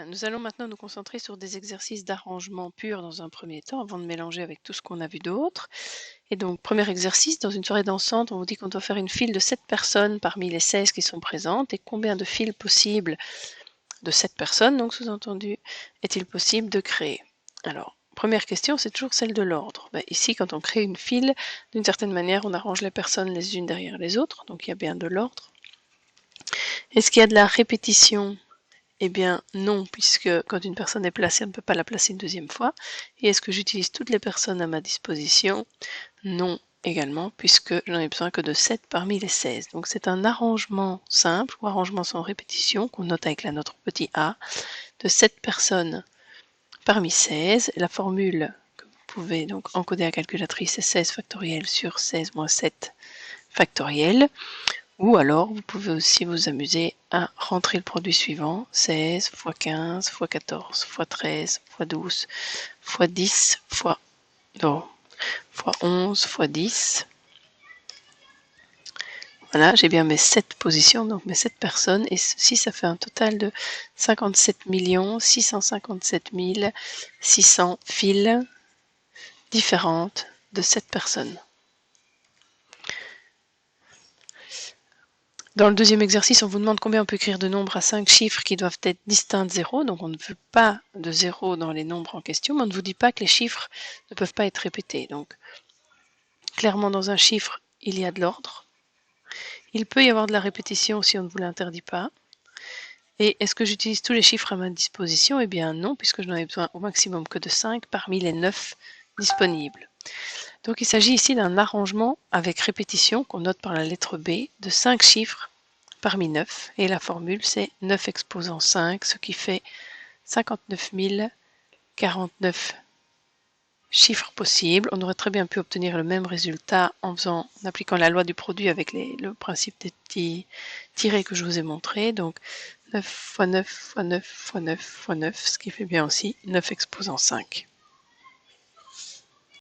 Nous allons maintenant nous concentrer sur des exercices d'arrangement pur dans un premier temps, avant de mélanger avec tout ce qu'on a vu d'autre. Et donc, premier exercice, dans une soirée dansante, on vous dit qu'on doit faire une file de 7 personnes parmi les 16 qui sont présentes. Et combien de files possibles de 7 personnes, donc sous-entendu, est-il possible de créer? Alors, première question, c'est toujours celle de l'ordre. Ici, quand on crée une file, d'une certaine manière, on arrange les personnes les unes derrière les autres, donc il y a bien de l'ordre. Est-ce qu'il y a de la répétition? Eh bien non, puisque quand une personne est placée, on ne peut pas la placer une deuxième fois. Et est-ce que j'utilise toutes les personnes à ma disposition? Non également, puisque je n'en ai besoin que de 7 parmi les 16. Donc c'est un arrangement simple, ou arrangement sans répétition, qu'on note avec la note petit a, de 7 personnes parmi 16. La formule que vous pouvez donc encoder à la calculatrice est 16 factoriel sur 16 moins 7 factoriel. Ou alors, vous pouvez aussi vous amuser à rentrer le produit suivant, 16 x 15 x 14 x 13 x 12 x 10 x 11 x 10. Voilà, j'ai bien mes 7 positions, donc mes 7 personnes, et ceci, ça fait un total de 57 657 600 files différentes de 7 personnes. Dans le deuxième exercice, on vous demande combien on peut écrire de nombres à 5 chiffres qui doivent être distincts de 0. Donc on ne veut pas de 0 dans les nombres en question, mais on ne vous dit pas que les chiffres ne peuvent pas être répétés. Donc clairement, dans un chiffre, il y a de l'ordre. Il peut y avoir de la répétition si on ne vous l'interdit pas. Et est-ce que j'utilise tous les chiffres à ma disposition? Eh bien non, puisque je n'en ai besoin au maximum que de 5 parmi les 9 disponibles. Donc il s'agit ici d'un arrangement avec répétition qu'on note par la lettre B de 5 chiffres parmi 9, et la formule c'est 9 exposant 5, ce qui fait 59 049 chiffres possibles. On aurait très bien pu obtenir le même résultat en appliquant la loi du produit avec le principe des petits tirets que je vous ai montré. Donc 9 x 9 x 9 x 9 x 9, ce qui fait bien aussi 9 exposant 5.